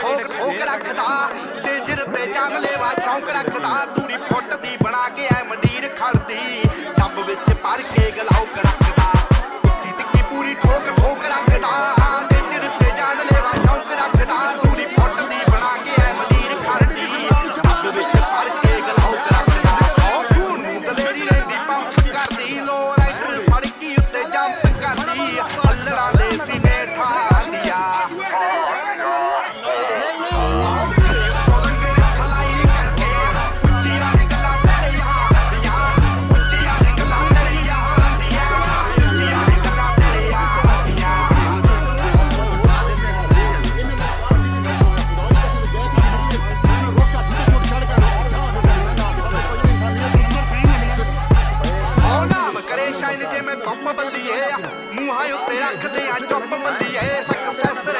ठोक ठोक रखदा डेजर ते जानलेवा शौक रखदा दूरी फुट दी बना के ऐ मंडीर खड़दी डब विच भर के गलाउक रखदा टिक्की पूरी ठोक ठोक रखदा